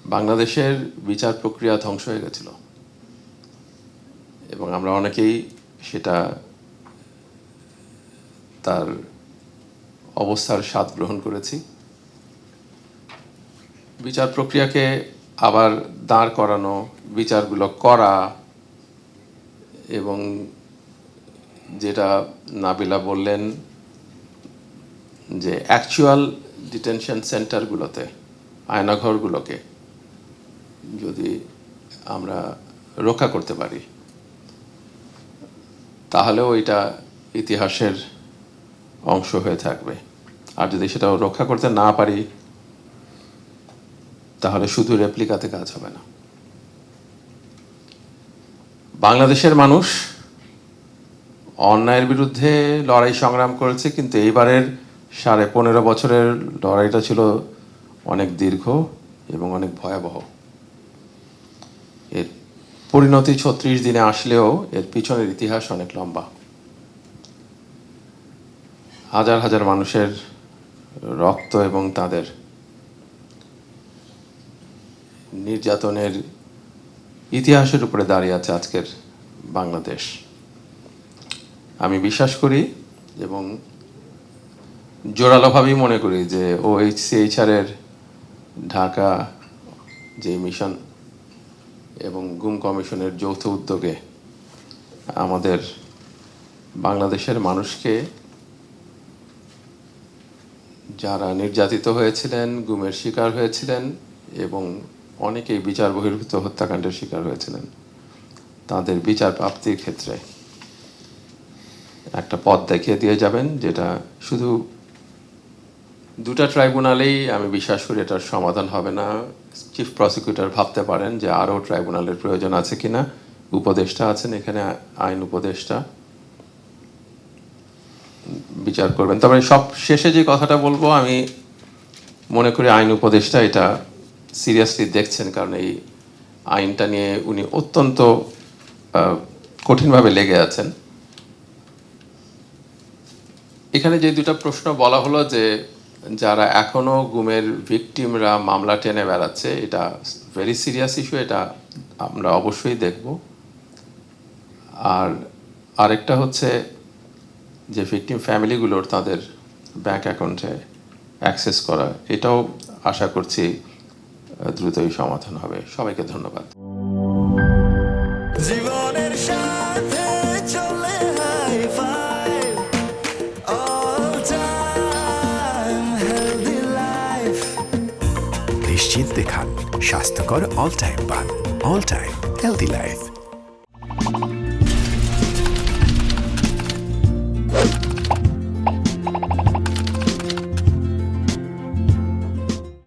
বাংলাদেশের বিচার প্রক্রিয়া ধ্বংস হয়ে গেছিল এবং আমরা অনেকেই সেটা তার অবস্থার স্বাদ গ্রহণ করেছি। বিচার প্রক্রিয়াকে আবার দাঁড় করানো, বিচারগুলো করা এবং যেটা নাবিলা বললেন যে অ্যাকচুয়াল ডিটেনশন সেন্টারগুলোতে, আয়নাঘরগুলোকে যদি আমরা রক্ষা করতে পারি তাহলেও এটা ইতিহাসের অংশ হয়ে থাকবে। আর যদি সেটা রক্ষা করতে না পারি তাহলে শুধু রেপ্লিকাতে কাজ হবে না। বাংলাদেশের মানুষ অন্যায়ের বিরুদ্ধে লড়াই সংগ্রাম করেছে, কিন্তু এইবারের 15.5 বছরের লড়াইটা ছিল অনেক দীর্ঘ এবং অনেক ভয়াবহ। এর পরিণতি 36 দিনে আসলেও এর পিছনের ইতিহাস অনেক লম্বা। হাজার হাজার মানুষের রক্ত এবং তাদের নির্যাতনের ইতিহাসের উপরে দাঁড়িয়ে আছে আজকের বাংলাদেশ। আমি বিশ্বাস করি এবং জোরালোভাবেই মনে করি যে OHCHR এর ঢাকা যে মিশন এবং গুম কমিশনের যৌথ উদ্যোগে আমাদের বাংলাদেশের মানুষকে, যারা নির্যাতিত হয়েছিলেন, গুমের শিকার হয়েছিলেন এবং অনেকেই বিচার বহির্ভূত হত্যাকাণ্ডের শিকার হয়েছিলেন, তাদের বিচার প্রাপ্তির ক্ষেত্রে একটা পথ দেখিয়ে দিয়ে যাবেন, যেটা শুধু দুটা ট্রাইব্যুনালেই আমি বিশ্বাস করি এটার সমাধান হবে না। চিফ প্রসিকিউটর ভাবতে পারেন যে আরও ট্রাইব্যুনালের প্রয়োজন আছে কিনা। উপদেষ্টা আছেন এখানে, আইন উপদেষ্টা বিচার করবেন। তবে সব শেষে যে কথাটা বলবো, আমি মনে করি আইন উপদেষ্টা এটা সিরিয়াসলি দেখছেন, কারণ এই আইনটা নিয়ে উনি অত্যন্ত কঠিনভাবে লেগে আছেন। এখানে যে দুটা প্রশ্ন বলা হলো, যে যারা এখনো গুমের ভিকটিমরা মামলা টেনে বেড়াচ্ছে, এটা ভেরি সিরিয়াস ইস্যু, এটা আমরা অবশ্যই দেখব। আর আরেকটা হচ্ছে যে ভিকটিম ফ্যামিলিগুলোর তাদের ব্যাংক অ্যাকাউন্টে অ্যাক্সেস করা, এটাও আশা করছি দ্রুতই সমাধান হবে। সবাইকে ধন্যবাদ। জীবনের সাথে চলে hi-fi, all time healthy life. নিশ্চিন্তে খান স্বাস্থ্যকর অল টাইম পান। All time healthy life.